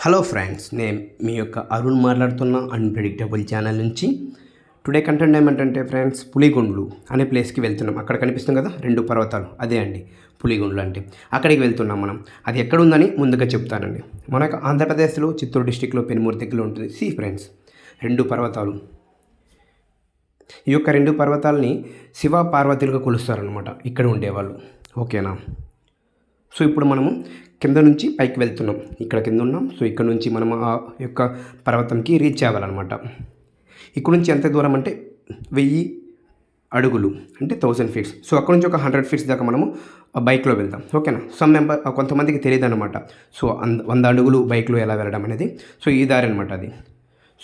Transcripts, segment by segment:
Hello friends, నేను మీ యొక్క అరుణ్ మాట్లాడుతున్న అన్ప్రెడిక్టబుల్ ఛానల్ నుంచి. టుడే కంటెంట్ ఏమంటే ఫ్రెండ్స్, పులిగుండ్లు అనే ప్లేస్కి వెళ్తున్నాం. అక్కడ కనిపిస్తుంది కదా 2 పర్వతాలు, అదే అండి పులిగుండ్లు అంటే. అక్కడికి వెళ్తున్నాం మనం. అది ఎక్కడ ఉందని ముందుగా చెప్తానండి. మనకు ఆంధ్రప్రదేశ్లో చిత్తూరు డిస్టిక్లో పెనుమూరు దగ్గరలో ఉంటుంది. ఫ్రెండ్స్, 2 పర్వతాలు. ఈ యొక్క 2 పర్వతాలని శివ పార్వతులుగా కొలుస్తారనమాట ఇక్కడ ఉండేవాళ్ళు. ఓకేనా? సో ఇప్పుడు మనము కింద నుంచి పైకి వెళ్తున్నాం. ఇక్కడ కింద ఉన్నాం. సో ఇక్కడ నుంచి మనం ఆ యొక్క పర్వతంకి రీచ్ అవ్వాలన్నమాట. ఇక్కడ నుంచి ఎంత దూరం అంటే 1000 అడుగులు అంటే 1000 ఫీట్స్. సో అక్కడ నుంచి ఒక 100 ఫీట్స్ దాకా మనము బైక్లో వెళ్తాం. ఓకేనా? కొంతమందికి తెలియదు అనమాట. సో 100 అడుగులు బైక్లో ఎలా వెళ్ళడం అనేది. సో ఈ దారి అనమాట అది.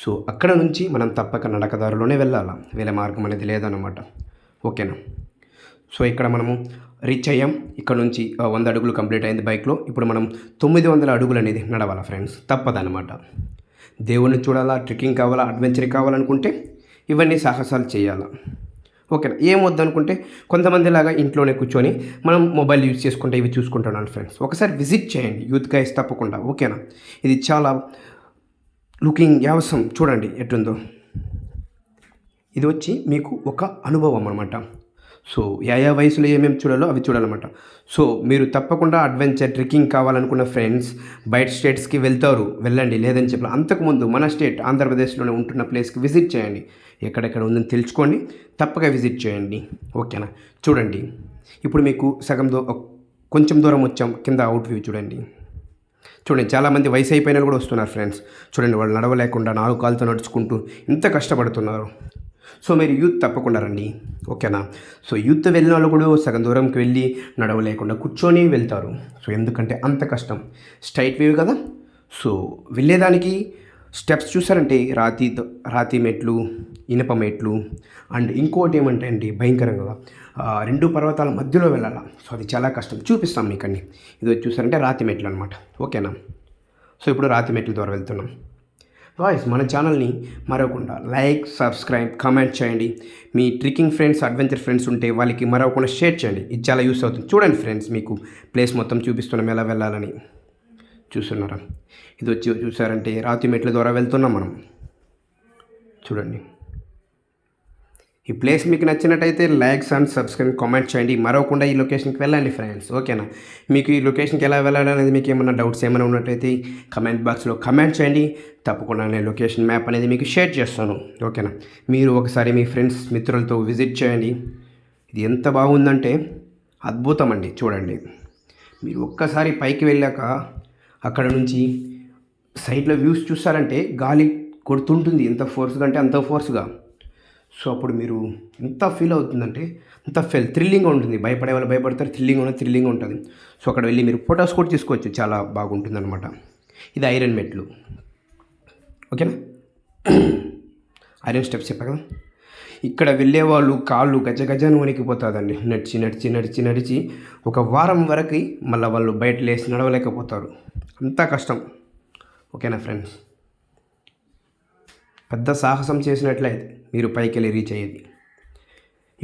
సో అక్కడ నుంచి మనం తప్పక నడకదారిలోనే వెళ్ళాలా, వేరే మార్గం అనేది లేదన్నమాట. ఓకేనా? సో ఇక్కడ మనము రీచ్ అయ్యాం. ఇక్కడ నుంచి 100 అడుగులు కంప్లీట్ అయింది బైక్లో. ఇప్పుడు మనం 900 అడుగులు అనేది నడవాలా ఫ్రెండ్స్, తప్పదనమాట. దేవుణ్ణి చూడాలా, ట్రెక్కింగ్ కావాలా, అడ్వెంచర్ కావాలనుకుంటే ఇవన్నీ సాహసాలు చేయాలా. ఓకేనా? ఏం వద్దనుకుంటే కొంతమంది లాగా ఇంట్లోనే కూర్చొని మనం మొబైల్ యూజ్ చేసుకుంటే ఇవి చూసుకుంటున్నాను ఫ్రెండ్స్. ఒకసారి విజిట్ చేయండి యూత్ గైస్ తప్పకుండా. ఓకేనా? ఇది చాలా లుకింగ్ యావసం చూడండి ఎట్టుందో. ఇది వచ్చి మీకు ఒక అనుభవం అనమాట. సో యా వయసులో ఏమేమి చూడాలో అవి చూడాలన్నమాట. సో మీరు తప్పకుండా అడ్వెంచర్ ట్రెక్కింగ్ కావాలనుకున్న ఫ్రెండ్స్ బయట స్టేట్స్కి వెళ్ళండి లేదని చెప్పి. అంతకుముందు మన స్టేట్ ఆంధ్రప్రదేశ్లోనే ఉంటున్న ప్లేస్కి విజిట్ చేయండి. ఎక్కడెక్కడ ఉందని తెలుసుకోండి, తప్పక విజిట్ చేయండి. ఓకేనా? చూడండి, ఇప్పుడు మీకు కొంచెం దూరం వచ్చాం. కింద అవుట్ వ్యూ చూడండి. చాలామంది వయసు అయిపోయిన కూడా వస్తున్నారు ఫ్రెండ్స్. చూడండి, వాళ్ళు నడవలేకుండా 4 కాళ్ళతో నడుచుకుంటూ ఎంత కష్టపడుతున్నారు. సో మీరు యూత్ తప్పకుండా రండి. ఓకేనా? సో యూత్ వెళ్ళిన వాళ్ళు కూడా సగం దూరంకి వెళ్ళి నడవలేకుండా కూర్చొని వెళ్తారు. సో ఎందుకంటే అంత కష్టం. స్ట్రైట్ వేవ్ కదా. సో వెళ్ళేదానికి స్టెప్స్ చూసారంటే రాతి మెట్లు, ఇనుప మెట్లు, అండ్ ఇంకోటి ఏమంటే అండి భయంకరంగా 2 పర్వతాల మధ్యలో వెళ్ళాలి. సో అది చాలా కష్టం. చూపిస్తాం మీకు అన్ని. ఇది చూసారంటే రాతి మెట్లు అనమాట. ఓకేనా? సో ఇప్పుడు రాతి మెట్ల ద్వారా వెళ్తున్నాం. గాయ్స్, మన ఛానల్ని మరవకుండా లైక్, సబ్స్క్రైబ్, కామెంట్ చేయండి. మీ ట్రెక్కింగ్ ఫ్రెండ్స్, అడ్వెంచర్ ఫ్రెండ్స్ ఉంటే వాళ్ళకి మరవకుండా షేర్ చేయండి. ఇది చాలా యూస్ అవుతుంది. చూడండి ఫ్రెండ్స్, మీకు ప్లేస్ మొత్తం చూపిస్తున్నాం ఎలా వెళ్ళాలని. చూస్తున్నారా? ఇది వచ్చి చూసారంటే రాతి మెట్ల ద్వారా వెళ్తున్నాం మనం. చూడండి, ఈ ప్లేస్ మీకు నచ్చినట్టయితే లైక్స్ అండ్ సబ్స్క్రైబ్, కామెంట్ చేయండి. మరవకుండా ఈ లొకేషన్కి వెళ్ళండి ఫ్రెండ్స్. ఓకేనా? మీకు ఈ లొకేషన్కి ఎలా వెళ్ళాలి అనేది మీకు ఏమైనా డౌట్స్ ఏమైనా ఉన్నట్టయితే కమెంట్ బాక్స్లో కమెంట్ చేయండి. తప్పకుండా నేను లొకేషన్ మ్యాప్ అనేది మీకు షేర్ చేస్తాను. ఓకేనా? మీరు ఒకసారి మీ ఫ్రెండ్స్, మిత్రులతో విజిట్ చేయండి. ఇది ఎంత బాగుందంటే అద్భుతం అండి. చూడండి, మీరు ఒక్కసారి పైకి వెళ్ళాక అక్కడ నుంచి సైడ్లో వ్యూస్ చూస్తారంటే గాలి కొడుతుంటుంది. ఎంత ఫోర్స్గా అంటే అంత ఫోర్స్గా. సో అప్పుడు మీరు ఎంత ఫీల్ అవుతుందంటే అంత థ్రిల్లింగ్గా ఉంటుంది. భయపడే వాళ్ళు భయపడతారు, థ్రిల్లింగ్ ఉంటుంది. సో అక్కడ వెళ్ళి మీరు ఫొటోస్ కూడా తీసుకోవచ్చు. చాలా బాగుంటుంది అనమాట. ఇది ఐరన్ మెట్లు. ఓకేనా? ఐరన్ స్టెప్స్ చెప్పా కదా. ఇక్కడ వెళ్ళే వాళ్ళు కాళ్ళు గజగజను వణికిపోతుందండి. నడిచి ఒక వారం వరకు మళ్ళీ వాళ్ళు బయట లేసి నడవలేకపోతారు. అంతా కష్టం. ఓకేనా ఫ్రెండ్స్? పెద్ద సాహసం చేసినట్లయితే మీరు పైకి వెళ్ళి రీచ్ అయ్యేది.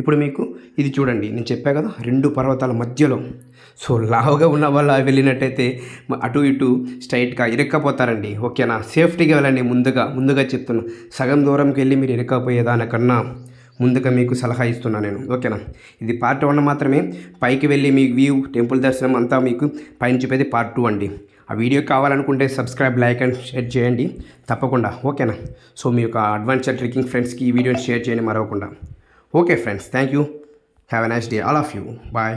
ఇప్పుడు మీకు ఇది చూడండి, నేను చెప్పా కదా 2 పర్వతాల మధ్యలో. సో లావుగా ఉన్న వాళ్ళు వెళ్ళినట్టయితే అటు ఇటు స్ట్రైట్గా ఇరక్కపోతారండి. ఓకేనా? సేఫ్టీగా వెళ్ళండి. ముందుగా చెప్తున్నా, సగం దూరంకి వెళ్ళి మీరు ఇరక్కపోయేదానికన్నా ముందుగా మీకు సలహా ఇస్తున్నాను నేను. ఓకేనా? ఇది పార్ట్ 1 మాత్రమే. పైకి వెళ్ళి మీ వ్యూ, టెంపుల్ దర్శనం అంతా మీకు పైన చూపేది పార్ట్ 2 అండి. ఆ వీడియో కావాలనుకుంటే సబ్స్క్రైబ్, లైక్ అండ్ షేర్ చేయండి తప్పకుండా. ఓకేనా? సో మీ యొక్క అడ్వెంచర్ ట్రెక్కింగ్ ఫ్రెండ్స్కి ఈ వీడియోని షేర్ చేయండి మరవకుండా. Okay friends, thank you. Have a nice day all of you. Bye.